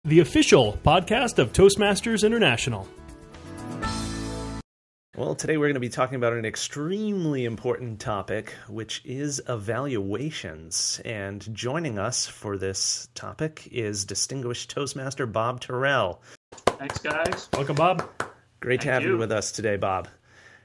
the official podcast of Toastmasters International. Well, today we're going to be talking about an extremely important topic, which is evaluations. And joining us for this topic is distinguished Toastmaster Bob Turel. Thanks, guys. Welcome, Bob. Great to have you with us today, Bob.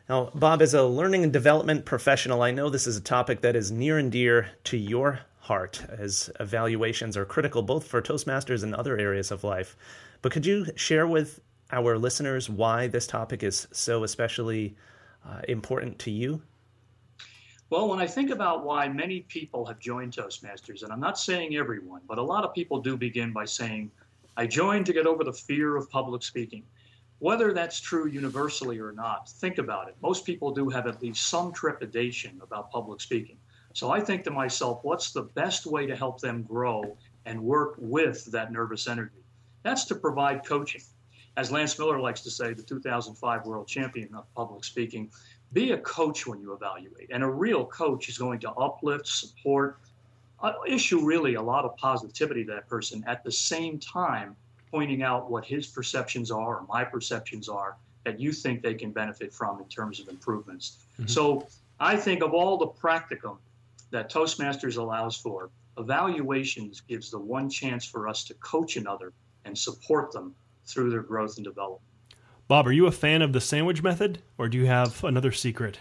Now, Bob, as a learning and development professional, I know this is a topic that is near and dear to your heart, as evaluations are critical both for Toastmasters and other areas of life. But could you share with our listeners why this topic is so especially important to you? Well, when I think about why many people have joined Toastmasters, and I'm not saying everyone, but a lot of people do begin by saying, I joined to get over the fear of public speaking. Whether that's true universally or not, think about it. Most people do have at least some trepidation about public speaking. So I think to myself, what's the best way to help them grow and work with that nervous energy? That's to provide coaching. As Lance Miller likes to say, the 2005 world champion of public speaking, be a coach when you evaluate. And a real coach is going to uplift, support, issue really a lot of positivity to that person, at the same time pointing out what his perceptions are or my perceptions are that you think they can benefit from in terms of improvements. Mm-hmm. So I think of all the practicum that Toastmasters allows for, evaluations gives the one chance for us to coach another and support them through their growth and development. Bob, are you a fan of the sandwich method, or do you have another secret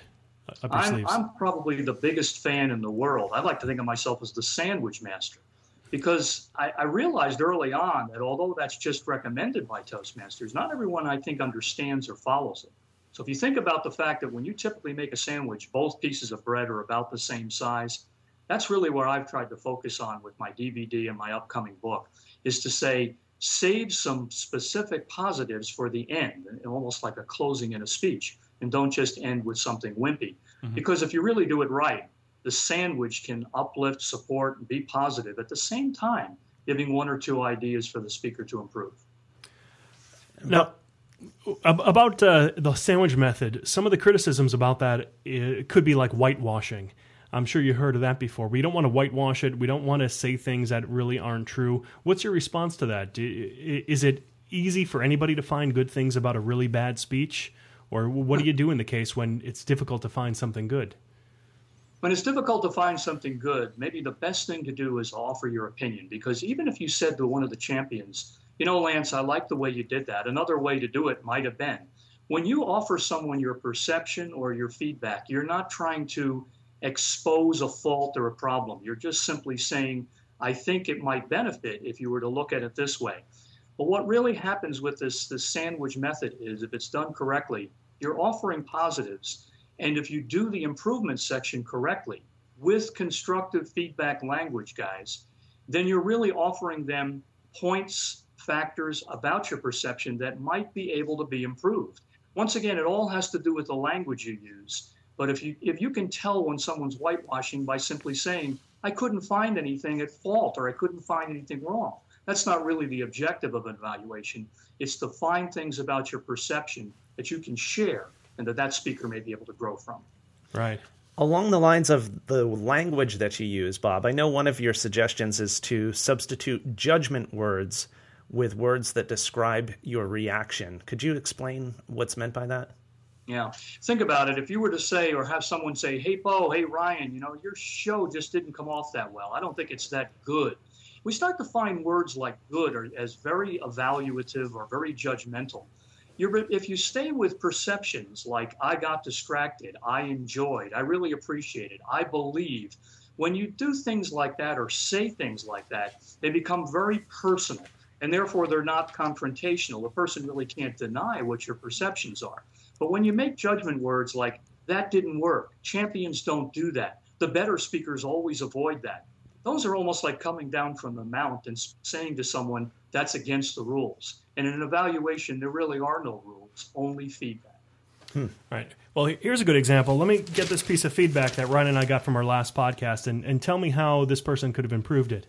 up your sleeves? I'm probably the biggest fan in the world. I like to think of myself as the sandwich master, because I realized early on that although that's just recommended by Toastmasters, not everyone, I think, understands or follows it. So if you think about the fact that when you typically make a sandwich, both pieces of bread are about the same size, that's really where I've tried to focus on with my DVD and my upcoming book, is to say, save some specific positives for the end, almost like a closing in a speech, and don't just end with something wimpy. Mm-hmm. Because if you really do it right, the sandwich can uplift, support, and be positive at the same time, giving one or two ideas for the speaker to improve. Now, about the sandwich method, some of the criticisms about that could be like whitewashing. I'm sure you heard of that before. We don't want to whitewash it. We don't want to say things that really aren't true. What's your response to that? Is it easy for anybody to find good things about a really bad speech? Or what do you do in the case when it's difficult to find something good? When it's difficult to find something good, maybe the best thing to do is offer your opinion. Because even if you said to one of the champions, you know, Lance, I like the way you did that. Another way to do it might have been. When you offer someone your perception or your feedback, you're not trying to expose a fault or a problem. You're just simply saying, I think it might benefit if you were to look at it this way. But what really happens with this sandwich method is, if it's done correctly, you're offering positives. And if you do the improvement section correctly with constructive feedback language, guys, then you're really offering them points, factors about your perception that might be able to be improved. Once again, it all has to do with the language you use. But if you can tell when someone's whitewashing by simply saying, I couldn't find anything at fault or I couldn't find anything wrong, that's not really the objective of an evaluation. It's to find things about your perception that you can share and that speaker may be able to grow from. Right. Along the lines of the language that you use, Bob, I know one of your suggestions is to substitute judgment words with words that describe your reaction. Could you explain what's meant by that? Yeah. Think about it. If you were to say, or have someone say, hey, Bo, hey, Ryan, you know, your show just didn't come off that well. I don't think it's that good. We start to find words like good as very evaluative or very judgmental. If you stay with perceptions like I got distracted, I enjoyed, I really appreciated, I believe, when you do things like that or say things like that, they become very personal. And therefore, they're not confrontational. The person really can't deny what your perceptions are. But when you make judgment words like, that didn't work, champions don't do that, the better speakers always avoid that, those are almost like coming down from the mount and saying to someone, that's against the rules. And in an evaluation, there really are no rules, only feedback. Right. Well, here's a good example. Let me get this piece of feedback that Ryan and I got from our last podcast and tell me how this person could have improved it.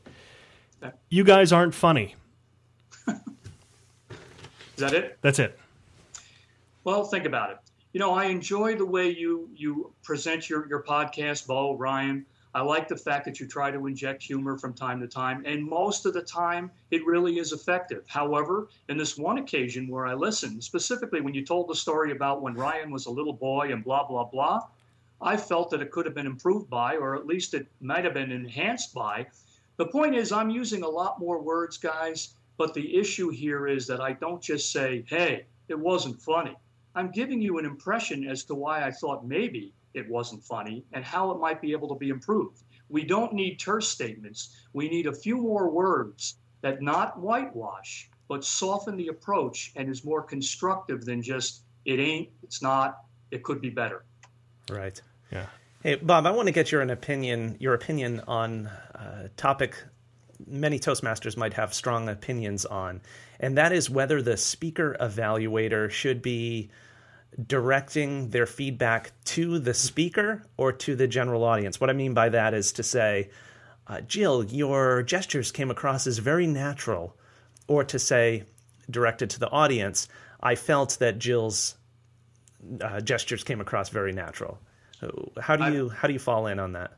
You guys aren't funny. Is that it? That's it. Well, think about it. You know, I enjoy the way you present your podcast, Bo, Ryan. I like the fact that you try to inject humor from time to time, and most of the time it really is effective. However, in this one occasion where I listened, specifically when you told the story about when Ryan was a little boy and blah, blah, blah, I felt that it could have been improved by, or at least it might have been enhanced by. The point is, I'm using a lot more words, guys, but the issue here is that I don't just say, hey, it wasn't funny. I'm giving you an impression as to why I thought maybe it wasn't funny and how it might be able to be improved. We don't need terse statements. We need a few more words that not whitewash, but soften the approach and is more constructive than just, it ain't, it's not, it could be better. Right. Yeah. Hey, Bob, I want to get your opinion on a topic many Toastmasters might have strong opinions on, and that is whether the speaker evaluator should be directing their feedback to the speaker or to the general audience. What I mean by that is to say, Jill, your gestures came across as very natural, or to say, directed to the audience, I felt that Jill's gestures came across very natural. How do you fall in on that?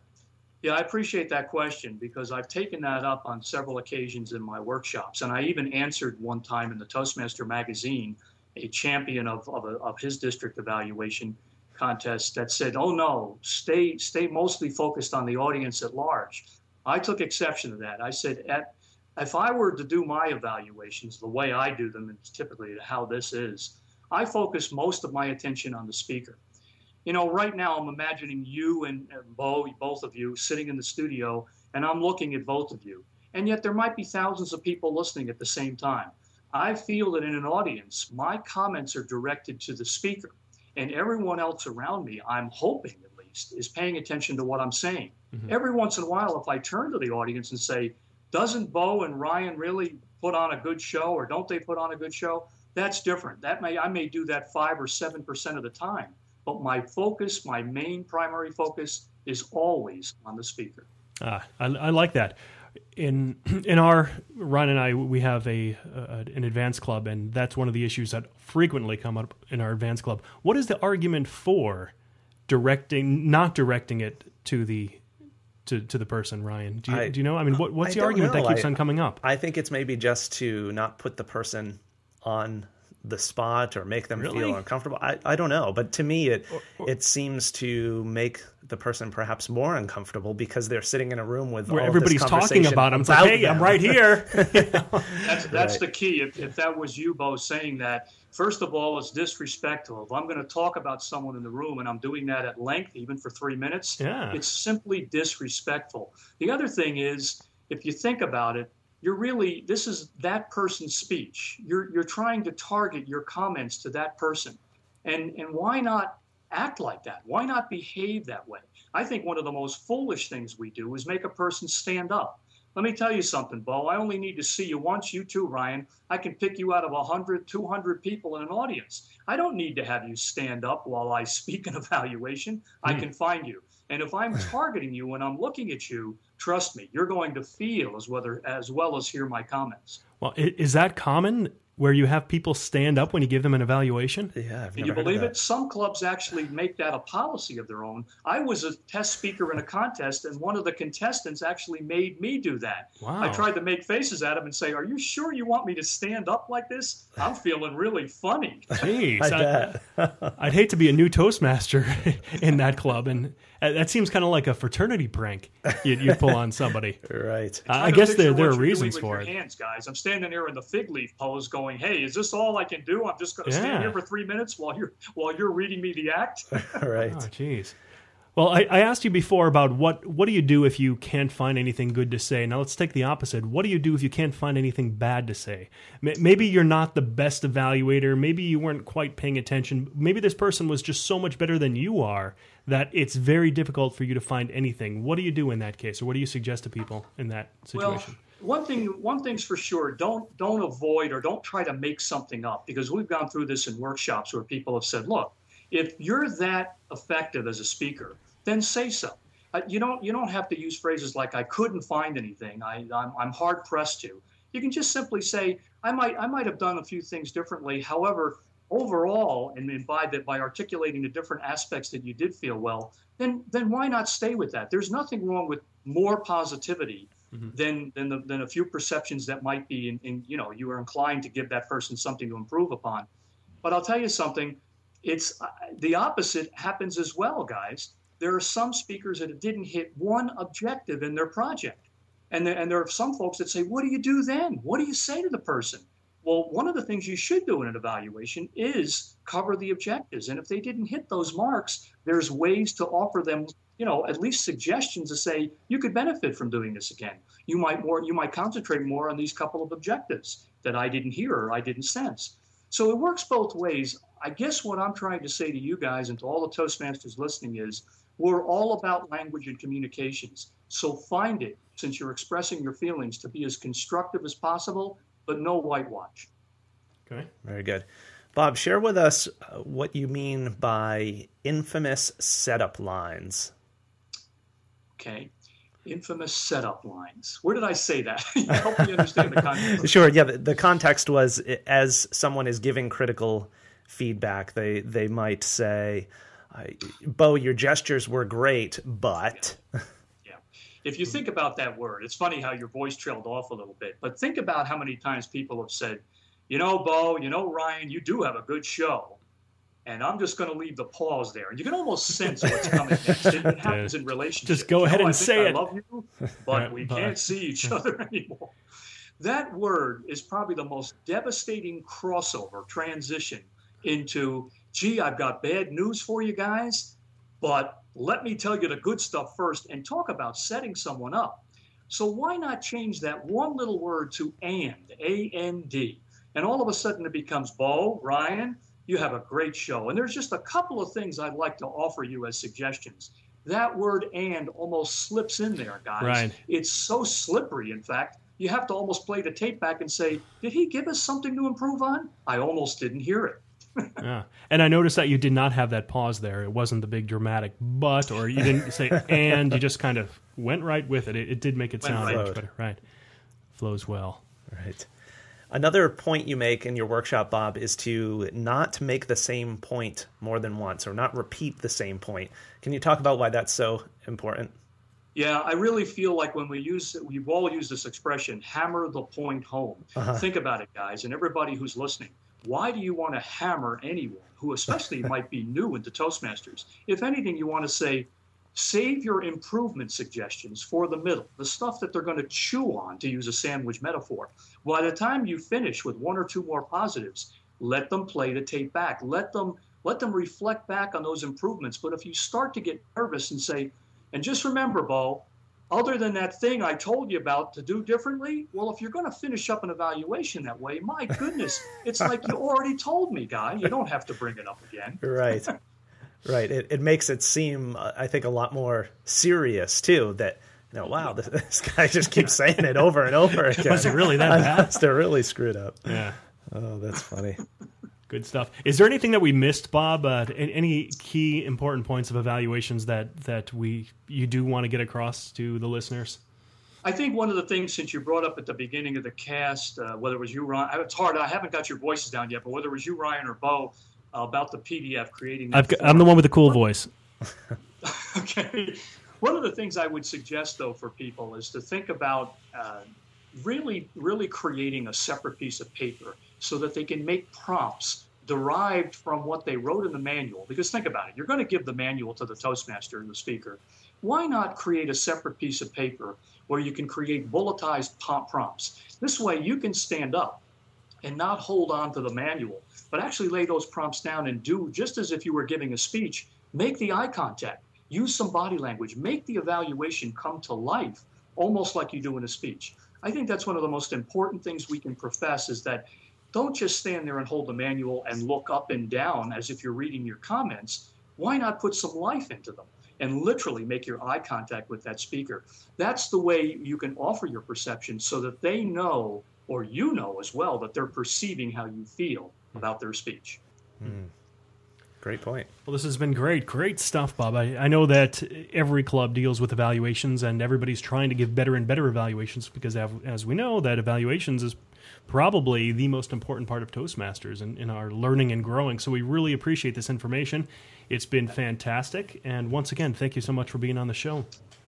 Yeah, I appreciate that question because I've taken that up on several occasions in my workshops, and I even answered one time in the Toastmaster magazine a champion of his district evaluation contest that said, "Oh no, stay mostly focused on the audience at large." I took exception to that. I said, if I were to do my evaluations the way I do them, and typically how this is, I focus most of my attention on the speaker. You know, right now I'm imagining you and Bo, both of you, sitting in the studio, and I'm looking at both of you. And yet there might be thousands of people listening at the same time. I feel that in an audience, my comments are directed to the speaker, and everyone else around me, I'm hoping at least, is paying attention to what I'm saying. Mm-hmm. Every once in a while, if I turn to the audience and say, doesn't Bo and Ryan really put on a good show, or don't they put on a good show? That's different. I may do that 5 or 7% of the time. But my focus, my main primary focus, is always on the speaker. I like that. In our Ryan and I, we have an advanced club, and that's one of the issues that frequently come up in our advanced club. What is the argument for not directing it to the person, Ryan? Do you know? I mean, what's the argument that keeps on coming up? I think it's maybe just to not put the person on the spot or make them feel uncomfortable. I don't know, but to me it seems to make the person perhaps more uncomfortable because they're sitting in a room with where all everybody's this talking about them. It's like, hey, I'm right here. That's right. The key. If that was you, Bo, saying that, first of all, it's disrespectful. If I'm going to talk about someone in the room and I'm doing that at length, even for 3 minutes, it's simply disrespectful. The other thing is, if you think about it, this is that person's speech. You're trying to target your comments to that person. And why not act like that? Why not behave that way? I think one of the most foolish things we do is make a person stand up. Let me tell you something, Bo. I only need to see you once, you too, Ryan. I can pick you out of 100, 200 people in an audience. I don't need to have you stand up while I speak an evaluation. I can find you. And if I'm targeting you when I'm looking at you, trust me, you're going to feel as well as hear my comments. Well, is that common where you have people stand up when you give them an evaluation? Yeah, Can you believe it? Some clubs actually make that a policy of their own. I was a test speaker in a contest, and one of the contestants actually made me do that. Wow. I tried to make faces at him and say, are you sure you want me to stand up like this? I'm feeling really funny. Jeez, I'd hate to be a new Toastmaster in that club, and that seems kind of like a fraternity prank you pull on somebody. Right. I guess there are reasons for it. Hands, guys. I'm standing there in the fig leaf pose going, hey, is this all I can do? I'm just going to stand here for 3 minutes while you're reading me the act? Right. Oh, jeez. Well, I asked you before about what do you do if you can't find anything good to say. Now let's take the opposite. What do you do if you can't find anything bad to say? Maybe you're not the best evaluator. Maybe you weren't quite paying attention. Maybe this person was just so much better than you are that it's very difficult for you to find anything. What do you do in that case, or what do you suggest to people in that situation? Well, one thing's for sure, don't avoid or don't try to make something up, because we've gone through this in workshops where people have said, look, if you're that effective as a speaker, then say so. You don't have to use phrases like I couldn't find anything. I'm hard pressed to. You can just simply say I might have done a few things differently. However, overall, and by articulating the different aspects that you did feel well, then why not stay with that? There's nothing wrong with more positivity than a few perceptions that might be in you are inclined to give that person something to improve upon. But I'll tell you something, it's the opposite happens as well, guys. There are some speakers that didn't hit one objective in their project. And there are some folks that say, what do you do then? What do you say to the person? Well, one of the things you should do in an evaluation is cover the objectives. And if they didn't hit those marks, there's ways to offer them, at least suggestions to say, you could benefit from doing this again. You might concentrate more on these couple of objectives that I didn't hear or I didn't sense. So it works both ways. I guess what I'm trying to say to you guys and to all the Toastmasters listening is, we're all about language and communications. So find it, since you're expressing your feelings, to be as constructive as possible, but no whitewash. Okay. Very good. Bob, share with us what you mean by infamous setup lines. Okay. Infamous setup lines. Where did I say that? Help me understand the context. Sure. Yeah. The context was, as someone is giving critical feedback, they might say, Bo, your gestures were great, but... Yeah. If you think about that word, it's funny how your voice trailed off a little bit, but think about how many times people have said, Bo, Ryan, you do have a good show, and I'm just going to leave the pause there. And you can almost sense what's coming next. It happens in relationships. Just go ahead and say it. I love you, but we can't see each other anymore. That word is probably the most devastating crossover transition into, gee, I've got bad news for you guys, but let me tell you the good stuff first and talk about setting someone up. So why not change that one little word to and, A-N-D, and all of a sudden it becomes, Bo, Ryan, you have a great show. And there's just a couple of things I'd like to offer you as suggestions. That word and almost slips in there, guys. Right. It's so slippery, in fact, you have to almost play the tape back and say, did he give us something to improve on? I almost didn't hear it. Yeah. And I noticed that you did not have that pause there. It wasn't the big dramatic but, or you didn't say and, you just kind of went right with it. It did make it sound much better. Right. Flows well. Right. Another point you make in your workshop, Bob, is to not make the same point more than once or not repeat the same point. Can you talk about why that's so important? Yeah, I really feel like when we've all used this expression, hammer the point home. Think about it, guys, and everybody who's listening. Why do you want to hammer anyone who especially might be new into Toastmasters? If anything, you want to say, save your improvement suggestions for the middle, the stuff that they're going to chew on, to use a sandwich metaphor. By the time you finish with one or two more positives, let them play the tape back. Let them reflect back on those improvements. But if you start to get nervous and say, and just remember, Bo, other than that thing I told you about to do differently, well, if you're going to finish up an evaluation that way, my goodness, it's like you already told me, guy. You don't have to bring it up again. Right. Right. It makes it seem, I think, a lot more serious, too, that, wow, this guy just keeps saying it over and over again. Was it really that bad? They're really screwed up. Yeah. Oh, that's funny. Good stuff. Is there anything that we missed, Bob? Any key important points of evaluations that you do want to get across to the listeners? I think one of the things, since you brought up at the beginning of the cast, whether it was you, Ryan, it's hard. I haven't got your voices down yet, but whether it was you, Ryan, or Bo, about the PDF creating that I'm the one with the cool voice. Okay. One of the things I would suggest, though, for people is to think about really creating a separate piece of paper so that they can make prompts derived from what they wrote in the manual. Because think about it. You're going to give the manual to the Toastmaster and the speaker. Why not create a separate piece of paper where you can create bulletized prompts? This way you can stand up and not hold on to the manual, but actually lay those prompts down and do just as if you were giving a speech. Make the eye contact. Use some body language. Make the evaluation come to life, almost like you do in a speech. I think that's one of the most important things we can profess is that don't just stand there and hold the manual and look up and down as if you're reading your comments. Why not put some life into them and literally make your eye contact with that speaker? That's the way you can offer your perception so that they know, or you know as well, that they're perceiving how you feel about their speech. Great point. Well, this has been great stuff, Bob. I know that every club deals with evaluations, and everybody's trying to give better and better evaluations because, as we know, that evaluations is probably the most important part of Toastmasters in our learning and growing. So we really appreciate this information. It's been fantastic. And once again, thank you so much for being on the show.